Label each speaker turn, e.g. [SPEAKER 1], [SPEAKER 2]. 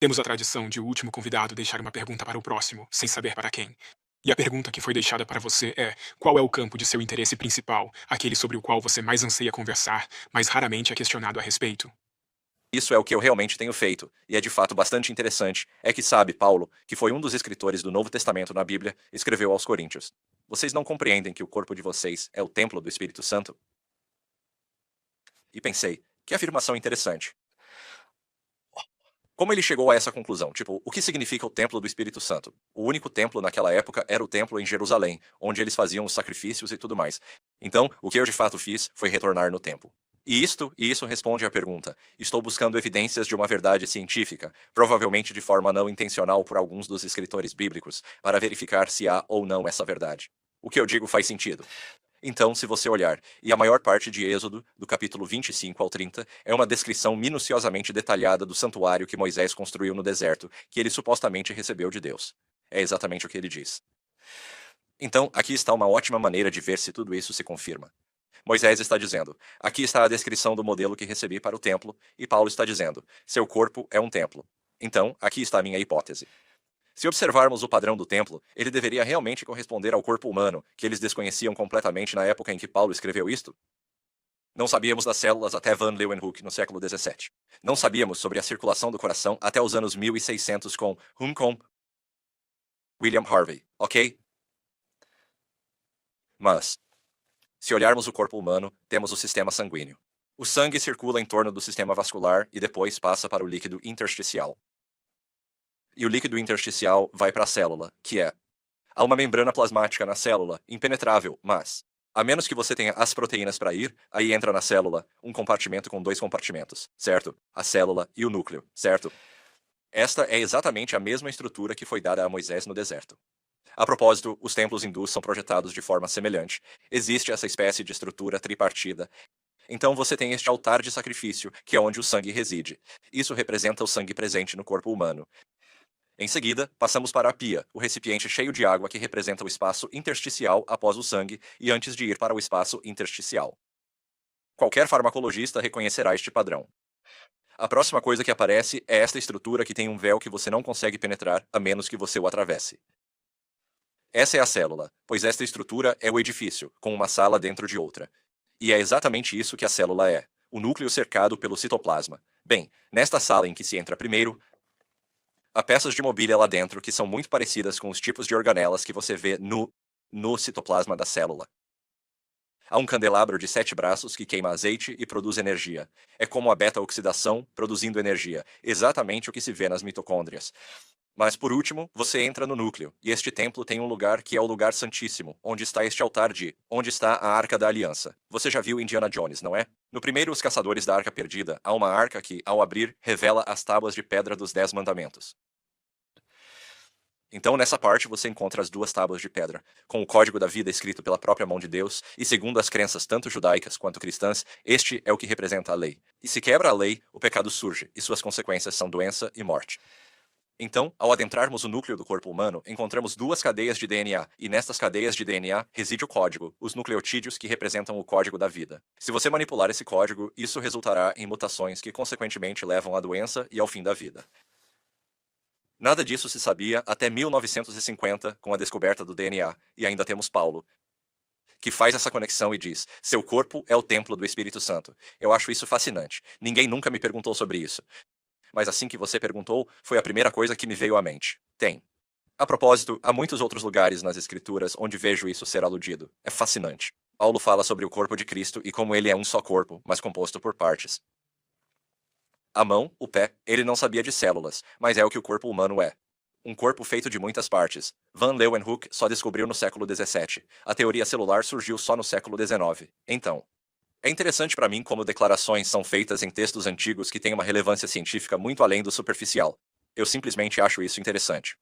[SPEAKER 1] Temos a tradição de o último convidado deixar uma pergunta para o próximo, sem saber para quem. E a pergunta que foi deixada para você é: qual é o campo de seu interesse principal, aquele sobre o qual você mais anseia conversar, mas raramente é questionado a respeito?
[SPEAKER 2] Isso é o que eu realmente tenho feito, e é de fato bastante interessante, é que sabe, Paulo, que foi um dos escritores do Novo Testamento na Bíblia, escreveu aos Coríntios. Vocês não compreendem que o corpo de vocês é o templo do Espírito Santo? E pensei, que afirmação interessante. Como ele chegou a essa conclusão? Tipo, o que significa o templo do Espírito Santo? O único templo naquela época era o templo em Jerusalém, onde eles faziam os sacrifícios e tudo mais. Então, o que eu de fato fiz foi retornar no templo. E isso responde à pergunta: estou buscando evidências de uma verdade científica, provavelmente de forma não intencional por alguns dos escritores bíblicos, para verificar se há ou não essa verdade. O que eu digo faz sentido. Então, se você olhar, e a maior parte de Êxodo, do capítulo 25 ao 30, é uma descrição minuciosamente detalhada do santuário que Moisés construiu no deserto, que ele supostamente recebeu de Deus. É exatamente o que ele diz. Então, aqui está uma ótima maneira de ver se tudo isso se confirma. Moisés está dizendo: aqui está a descrição do modelo que recebi para o templo, e Paulo está dizendo: seu corpo é um templo. Então, aqui está a minha hipótese. Se observarmos o padrão do templo, ele deveria realmente corresponder ao corpo humano, que eles desconheciam completamente na época em que Paulo escreveu isto. Não sabíamos das células até Van Leeuwenhoek no século XVII. Não sabíamos sobre a circulação do coração até os anos 1600 com William Harvey, ok? Mas, se olharmos o corpo humano, temos o sistema sanguíneo. O sangue circula em torno do sistema vascular e depois passa para o líquido intersticial. E o líquido intersticial vai para a célula, que é. Há uma membrana plasmática na célula, impenetrável, mas, a menos que você tenha as proteínas para ir, aí entra na célula um compartimento com dois compartimentos, certo? A célula e o núcleo, certo? Esta é exatamente a mesma estrutura que foi dada a Moisés no deserto. A propósito, os templos hindus são projetados de forma semelhante. Existe essa espécie de estrutura tripartida. Então você tem este altar de sacrifício, que é onde o sangue reside. Isso representa o sangue presente no corpo humano. Em seguida, passamos para a pia, o recipiente cheio de água que representa o espaço intersticial após o sangue e antes de ir para o espaço intersticial. Qualquer farmacologista reconhecerá este padrão. A próxima coisa que aparece é esta estrutura que tem um véu que você não consegue penetrar a menos que você o atravesse. Essa é a célula, pois esta estrutura é o edifício, com uma sala dentro de outra. E é exatamente isso que a célula é: o núcleo cercado pelo citoplasma. Bem, nesta sala em que se entra primeiro, há peças de mobília lá dentro que são muito parecidas com os tipos de organelas que você vê no citoplasma da célula. Há um candelabro de 7 braços que queima azeite e produz energia. É como a beta-oxidação produzindo energia, exatamente o que se vê nas mitocôndrias. Mas por último, você entra no núcleo, e este templo tem um lugar que é o lugar santíssimo, onde está este altar onde está a Arca da Aliança. Você já viu Indiana Jones, não é? No primeiro Os Caçadores da Arca Perdida, há uma arca que, ao abrir, revela as tábuas de pedra dos 10 mandamentos. Então, nessa parte, você encontra as duas tábuas de pedra, com o código da vida escrito pela própria mão de Deus, e segundo as crenças tanto judaicas quanto cristãs, este é o que representa a lei. E se quebra a lei, o pecado surge, e suas consequências são doença e morte. Então, ao adentrarmos o núcleo do corpo humano, encontramos duas cadeias de DNA, e nestas cadeias de DNA reside o código, os nucleotídeos que representam o código da vida. Se você manipular esse código, isso resultará em mutações que consequentemente levam à doença e ao fim da vida. Nada disso se sabia até 1950, com a descoberta do DNA, e ainda temos Paulo, que faz essa conexão e diz: seu corpo é o templo do Espírito Santo. Eu acho isso fascinante. Ninguém nunca me perguntou sobre isso. Mas assim que você perguntou, foi a primeira coisa que me veio à mente. Tem. A propósito, há muitos outros lugares nas Escrituras onde vejo isso ser aludido. É fascinante. Paulo fala sobre o corpo de Cristo e como ele é um só corpo, mas composto por partes. A mão, o pé, ele não sabia de células, mas é o que o corpo humano é. Um corpo feito de muitas partes. Van Leeuwenhoek só descobriu no século XVII. A teoria celular surgiu só no século XIX. Então, é interessante para mim como declarações são feitas em textos antigos que têm uma relevância científica muito além do superficial. Eu simplesmente acho isso interessante.